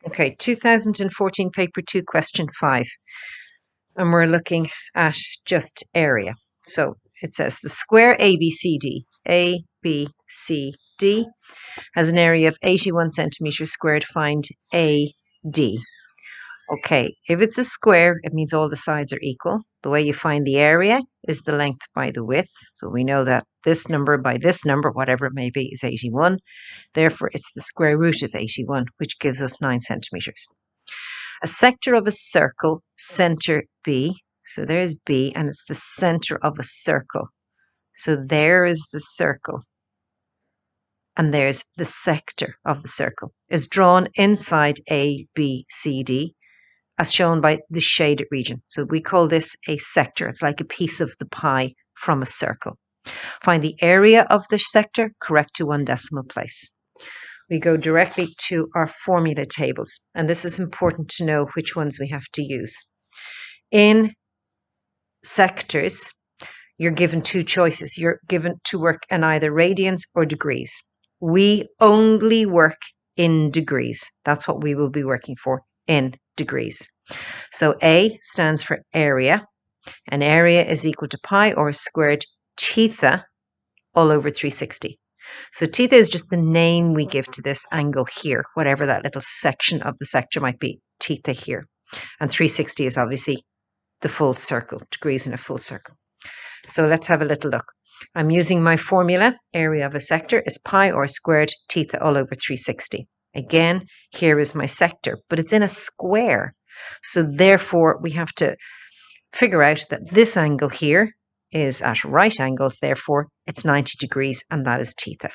Okay, 2014 paper 2, question 5. And we're looking at just area. So it says the square ABCD, has an area of 81 centimeters squared. Find AD. Okay, if it's a square, it means all the sides are equal. The way you find the area is the length by the width. So we know that this number by this number, whatever it may be, is 81. Therefore, it's the square root of 81, which gives us 9 centimeters. A sector of a circle, center B. So there's B, and it's the center of a circle. So there is the circle. And there's the sector of the circle. Is drawn inside A, B, C, D, as shown by the shaded region. So we call this a sector. It's like a piece of the pie from a circle. Find the area of the sector, correct to one decimal place. We go directly to our formula tables, and this is important to know which ones we have to use. In sectors, you're given two choices. You're given to work in either radians or degrees. We only work in degrees. That's what we will be working for, in degrees. So A stands for area, and area is equal to pi or squared theta all over 360. So theta is just the name we give to this angle here, whatever that little section of the sector might be, theta here. And 360 is obviously the full circle, degrees in a full circle. So let's have a little look. I'm using my formula. Area of a sector is pi or squared theta all over 360. Again, here is my sector, but it's in a square. So therefore, we have to figure out that this angle here is at right angles. Therefore, it's 90 degrees, and that is theta.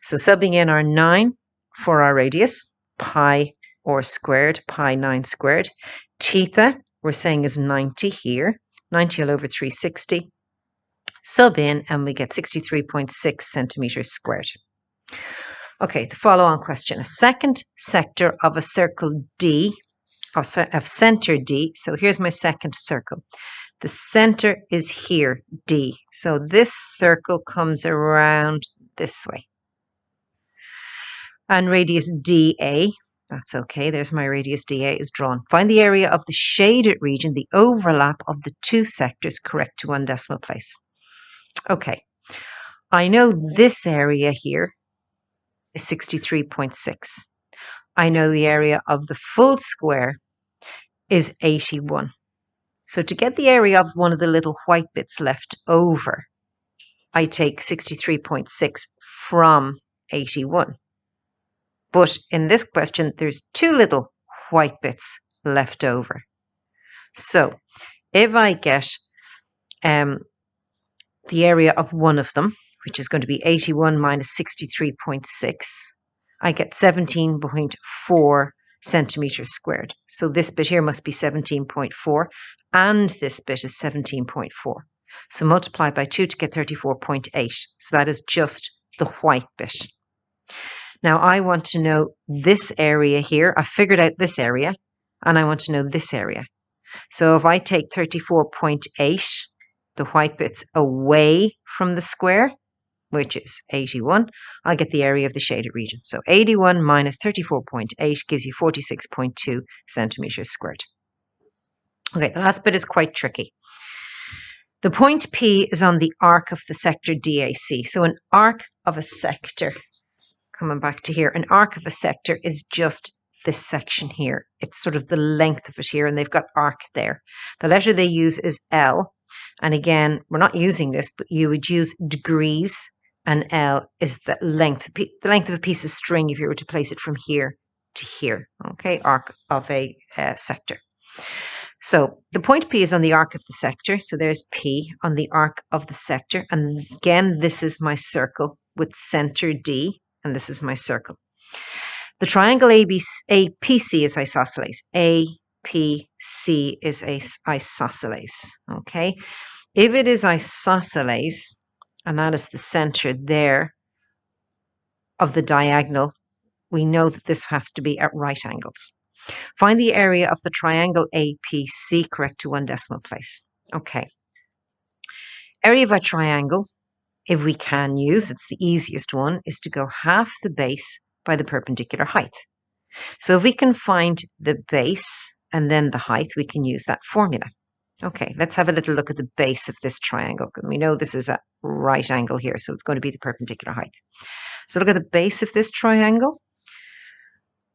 So subbing in our 9 for our radius, pi or squared, pi 9 squared. Theta, we're saying, is 90 here, 90 all over 360. Sub in, and we get 63.6 centimeters squared. Okay, the follow-on question. A second sector of a circle D, of center D. So here's my second circle. The center is here, D. So this circle comes around this way. And radius DA, that's okay, there's my radius DA is drawn. Find the area of the shaded region, the overlap of the two sectors, correct to one decimal place. Okay, I know this area here is 63.6. I know the area of the full square is 81. So to get the area of one of the little white bits left over, I take 63.6 from 81. But in this question, there's two little white bits left over. So if I get the area of one of them, which is going to be 81 minus 63.6, I get 17.4 centimeters squared. So this bit here must be 17.4, and this bit is 17.4. So multiply by 2 to get 34.8. So that is just the white bit. Now I want to know this area here. I figured out this area, and I want to know this area. So if I take 34.8, the white bits away from the square, which is 81, I'll get the area of the shaded region. So 81 minus 34.8 gives you 46.2 centimeters squared. Okay, the last bit is quite tricky. The point P is on the arc of the sector DAC. So an arc of a sector, coming back to here, an arc of a sector is just this section here. It's sort of the length of it here, and they've got arc there. The letter they use is L. And again, we're not using this, but you would use degrees, and L is the length of a piece of string if you were to place it from here to here. Okay, arc of a sector. So the point P is on the arc of the sector. So there's P on the arc of the sector. And again, this is my circle with center D, and this is my circle. The triangle APC is isosceles. APC is isosceles. Okay, if it is isosceles, and that is the center there of the diagonal, we know that this has to be at right angles. Find the area of the triangle APC, correct to one decimal place. Okay. Area of a triangle, if we can use, it's the easiest one, is to go half the base by the perpendicular height. So if we can find the base and then the height, we can use that formula. Okay, let's have a little look at the base of this triangle. We know this is a right angle here, so it's going to be the perpendicular height. So look at the base of this triangle.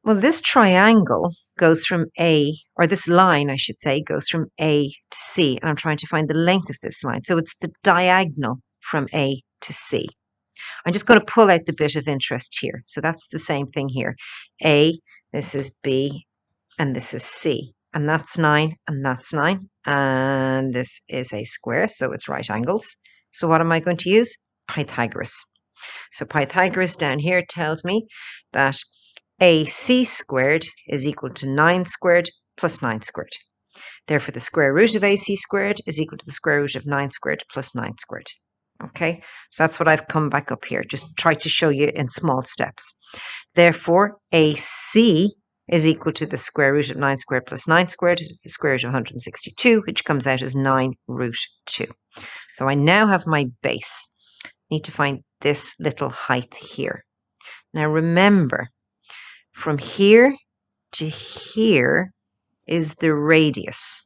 Well, this triangle goes from A, or this line, I should say, goes from A to C, and I'm trying to find the length of this line. So it's the diagonal from A to C. I'm just going to pull out the bit of interest here. So that's the same thing here. A, this is B, and this is C. And that's 9, and that's 9. And this is a square, so it's right angles. So what am I going to use? Pythagoras. So Pythagoras down here tells me that AC squared is equal to 9 squared plus 9 squared. Therefore, the square root of AC squared is equal to the square root of 9 squared plus 9 squared. Okay, so that's what I've come back up here. Just try to show you in small steps. Therefore, AC is equal to the square root of 9 squared plus 9 squared, which is the square root of 162, which comes out as 9 root 2. So I now have my base. I need to find this little height here. Now remember, from here to here is the radius.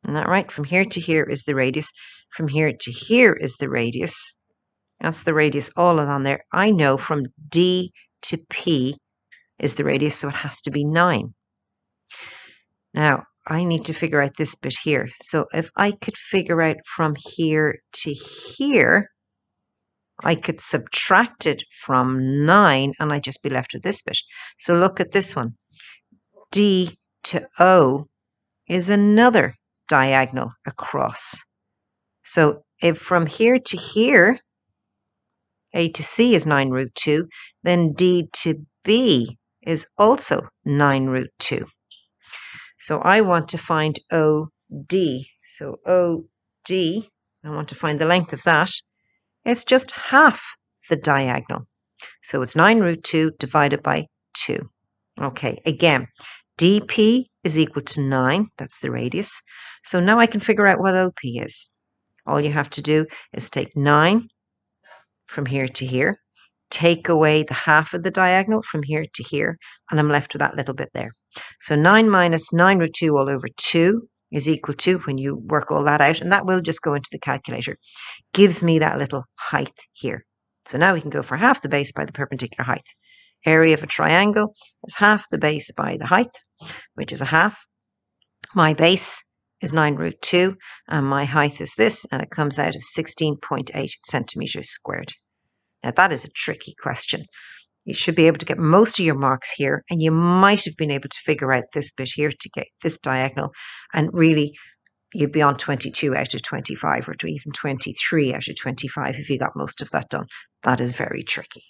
Isn't that right? From here to here is the radius. From here to here is the radius. That's the radius all along there. I know from D to P is the radius, so it has to be 9. Now, I need to figure out this bit here. So if I could figure out from here to here, I could subtract it from 9 and I'd just be left with this bit. So look at this one. D to O is another diagonal across. So if from here to here, A to C is 9 root 2, then D to B is also 9 root 2. So I want to find OD. So OD, I want to find the length of that. It's just half the diagonal. So it's 9 root 2 divided by 2. Okay, again, DP is equal to 9. That's the radius. So now I can figure out what OP is. All you have to do is take 9 from here to here, take away the half of the diagonal from here to here, and I'm left with that little bit there. So 9 minus 9 root 2 all over 2 is equal to, when you work all that out, and that will just go into the calculator, gives me that little height here. So now we can go for half the base by the perpendicular height. Area of a triangle is half the base by the height, which is a half. My base is 9 root 2, and my height is this, and it comes out as 16.8 centimeters squared. Now that is a tricky question. You should be able to get most of your marks here, and you might have been able to figure out this bit here to get this diagonal, and really you'd be on 22 out of 25, or even 23 out of 25 if you got most of that done. That is very tricky.